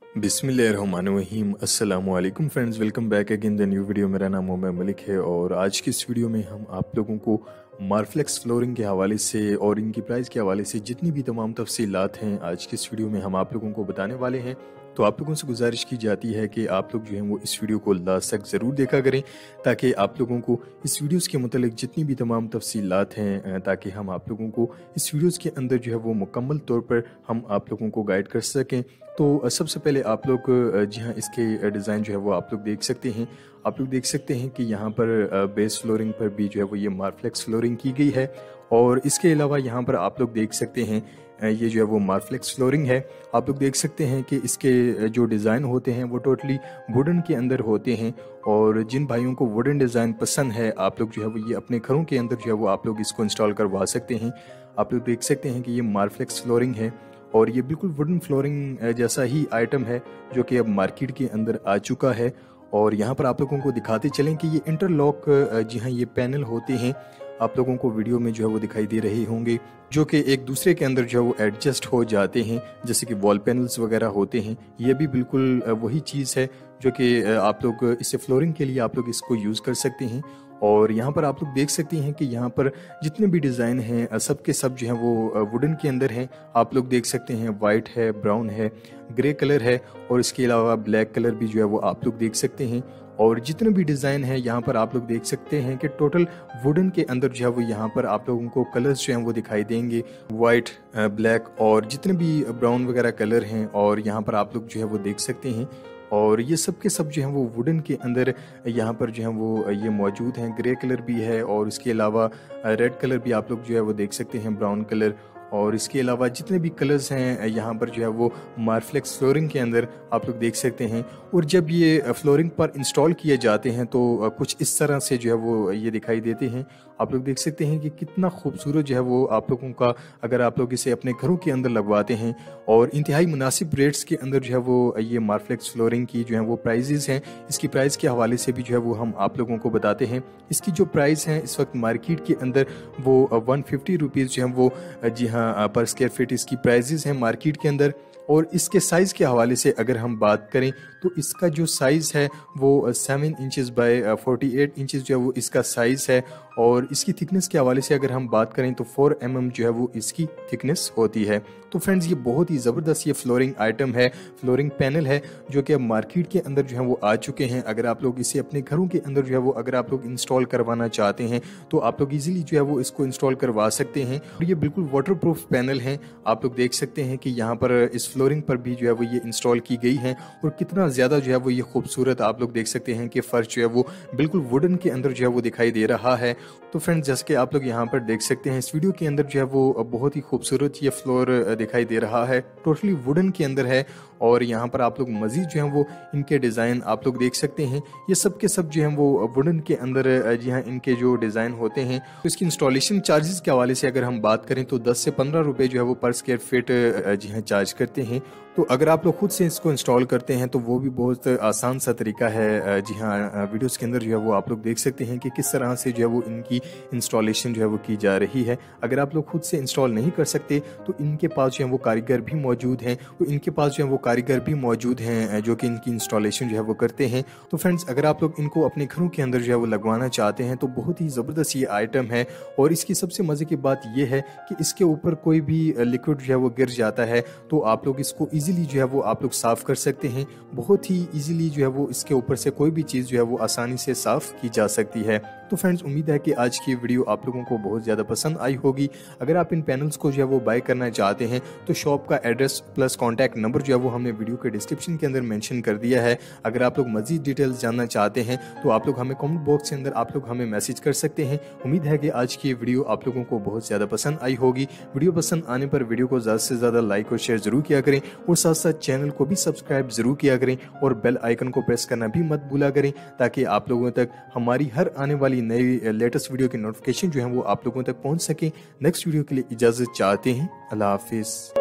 बिस्मिल्लाहिर्रहमानिर्रहीम। अस्सलामु अलैकुम friends, welcome back again the new video. मेरा नाम उमर मलिक है और आज की इस वीडियो में हम आप लोगों को मार्फ्लेक्स फ्लोरिंग के हवाले से और इनकी प्राइस के हवाले से जितनी भी तमाम तफसीलात हैं आज की इस वीडियो में हम आप लोगों को बताने वाले हैं। तो आप लोगों से गुजारिश की जाती है कि आप लोग जो हैं वो इस वीडियो को लास्ट तक ज़रूर देखा करें ताकि आप लोगों को इस वीडियोस के मतलब जितनी भी तमाम तफसीलात हैं ताकि हम आप लोगों को इस वीडियोस के अंदर जो है वो मुकम्मल तौर पर हम आप लोगों को गाइड कर सकें। तो सबसे पहले आप लोग जी हाँ, इसके डिज़ाइन जो है वो आप लोग देख सकते हैं। आप लोग देख सकते हैं कि यहाँ पर बेस फ्लोरिंग पर भी जो है वो ये मार्फ्लेक्स फ्लोरिंग की गई है और इसके अलावा यहाँ पर आप लोग देख सकते हैं ये जो है वो मार्फ्लेक्स फ्लोरिंग है। आप लोग देख सकते हैं कि इसके जो डिज़ाइन होते हैं वो टोटली वुडन के अंदर होते हैं और जिन भाइयों को वुडन डिज़ाइन पसंद है आप लोग जो है वो ये अपने घरों के अंदर जो है वो आप लोग इसको इंस्टॉल करवा सकते हैं। आप लोग देख सकते हैं कि ये मार्फ्लेक्स फ्लोरिंग है और ये बिल्कुल वुडन फ्लोरिंग जैसा ही आइटम है जो कि अब मार्केट के अंदर आ चुका है। और यहाँ पर आप लोगों को दिखाते चलें कि ये इंटरलॉक जी हाँ, ये पैनल होते हैं। आप लोगों को वीडियो में जो है वो दिखाई दे रहे होंगे जो कि एक दूसरे के अंदर जो है वो एडजस्ट हो जाते हैं, जैसे कि वॉल पैनल्स वगैरह होते हैं। ये भी बिल्कुल वही चीज़ है जो कि आप लोग इससे फ्लोरिंग के लिए आप लोग इसको यूज़ कर सकते हैं। और यहाँ पर आप लोग देख सकते हैं कि यहाँ पर जितने भी डिज़ाइन हैं सब के सब जो हैं वो वुडन के अंदर हैं। आप लोग देख सकते हैं वाइट है, ब्राउन है, ग्रे कलर है और इसके अलावा ब्लैक कलर भी जो है वो आप लोग देख सकते हैं। और जितने भी डिज़ाइन है यहाँ पर आप लोग देख सकते हैं कि टोटल वुडन के अंदर जो है वो यहाँ पर आप लोगों को कलर्स जो हैं वो दिखाई देंगे, वाइट, ब्लैक और जितने भी ब्राउन वगैरह कलर हैं और यहाँ पर आप लोग जो है वो देख सकते हैं। और ये सब के सब जो हैं वो वुडन के अंदर यहाँ पर जो हैं वो ये मौजूद हैं। ग्रे कलर भी है और इसके अलावा रेड कलर भी आप लोग जो है वो देख सकते हैं, ब्राउन कलर और इसके अलावा जितने भी कलर्स हैं यहाँ पर जो है वो मार्फ्लेक्स फ्लोरिंग के अंदर आप लोग देख सकते हैं। और जब ये फ्लोरिंग पर इंस्टॉल किए जाते हैं तो कुछ इस तरह से जो है वो ये दिखाई देते हैं। आप लोग देख सकते हैं कि कितना खूबसूरत जो है वो आप लोगों का अगर आप लोग इसे अपने घरों के अंदर लगवाते हैं और इंतहाई मुनासिब रेट्स के अंदर जो है वो ये मार्फ्लेक्स फ्लोरिंग की जो है वो प्राइजेस हैं। इसकी प्राइस के हवाले से भी जो है वो हम आप लोगों को बताते हैं। इसकी जो प्राइस है इस वक्त मार्केट के अंदर वो 150 रुपीज़ जो है वो जी हाँ पर स्क्वायर फीट इसकी प्राइजेस हैं मार्केट के अंदर। और इसके साइज़ के हवाले से अगर हम बात करें तो इसका जो साइज़ है वो 7 इंचज़ बाय 48 इंचज़ जो है वो इसका साइज़ है। और इसकी थिकनेस के हवाले से अगर हम बात करें तो 4 mm जो है वो इसकी थिकनेस होती है। तो फ्रेंड्स ये बहुत ही ज़बरदस्त ये फ्लोरिंग आइटम है, फ्लोरिंग पैनल है जो कि अब मार्केट के अंदर जो है वो आ चुके हैं। अगर आप लोग इसे अपने घरों के अंदर जो है वो अगर आप लोग इंस्टॉल करवाना चाहते हैं तो आप लोग इजीली जो है वो इसको इंस्टॉल करवा सकते हैं। और ये बिल्कुल वाटरप्रूफ पैनल हैं। आप लोग देख सकते हैं कि यहाँ पर इस फ्लोरिंग पर भी जो है वो ये इंस्टॉल की गई है और कितना ज़्यादा जो है वो ये खूबसूरत आप लोग देख सकते हैं कि फर्श जो है वो बिल्कुल वुडन के अंदर जो है वो दिखाई दे रहा है। तो फ्रेंड्स जैसे कि आप लोग यहाँ पर देख सकते हैं इस वीडियो के अंदर जो है वो बहुत ही खूबसूरत ये फ्लोर दिखाई दे रहा है, टोटली वुडन के अंदर है। और यहाँ पर आप लोग मजीद जो है वो इनके डिज़ाइन आप लोग देख सकते हैं। ये सब के सब जो हैं वो वुडन के अंदर जी हाँ इनके जो डिज़ाइन होते हैं। तो इसकी इंस्टॉलेशन चार्जेस के हवाले से अगर हम बात करें तो 10 से 15 रुपए जो है वो पर स्क्वायर फीट जी हाँ चार्ज करते हैं। तो अगर आप लोग खुद से इसको इंस्टॉल करते हैं तो वो भी बहुत आसान सा तरीका है। जी हाँ, वीडियोस के अंदर जो है वो आप लोग देख सकते हैं कि किस तरह से जो है वो इनकी इंस्टॉलेशन जो है वो की जा रही है। अगर आप लोग खुद से इंस्टॉल नहीं कर सकते तो इनके पास जो है वो कारीगर भी मौजूद हैं, तो इनके पास जो है वो कारीगर भी मौजूद हैं जो कि इनकी इंस्टॉलेशन जो है वो करते हैं। तो फ्रेंड्स अगर आप लोग इनको अपने घरों के अंदर जो है वो लगवाना चाहते हैं तो बहुत ही ज़बरदस्त ये आइटम है। और इसकी सबसे मज़े की बात यह है कि इसके ऊपर कोई भी लिक्विड जो है वो गिर जाता है तो आप लोग इसको ईजिली जो है वो आप लोग साफ़ कर सकते हैं। बहुत ही ईजिली जो है वो इसके ऊपर से कोई भी चीज़ जो है वो आसानी से साफ़ की जा सकती है। तो फ्रेंड्स उम्मीद है कि आज की वीडियो आप लोगों को बहुत ज़्यादा पसंद आई होगी। अगर आप इन पैनल्स को जो है वो बाय करना चाहते हैं तो शॉप का एड्रेस प्लस कॉन्टैक्ट नंबर जो है वो हमने वीडियो के डिस्क्रिप्शन के अंदर मेंशन कर दिया है। अगर आप लोग मज़ीद डिटेल्स जानना चाहते हैं तो आप लोग हमें कमेंट बॉक्स के अंदर आप लोग हमें मैसेज कर सकते हैं। उम्मीद है कि आज की वीडियो आप लोगों को बहुत ज़्यादा पसंद आई होगी। वीडियो पसंद आने पर वीडियो को ज़्यादा से ज़्यादा लाइक और शेयर ज़रूर किया करें और साथ साथ चैनल को भी सब्सक्राइब ज़रूर किया करें और बेल आइकन को प्रेस करना भी मत भूला करें ताकि आप लोगों तक हमारी हर आने वाली नई लेटेस्ट वीडियो की नोटिफिकेशन जो है वो आप लोगों तक पहुंच सके। नेक्स्ट वीडियो के लिए इजाज़त चाहते हैं। अल्लाह हाफिज़।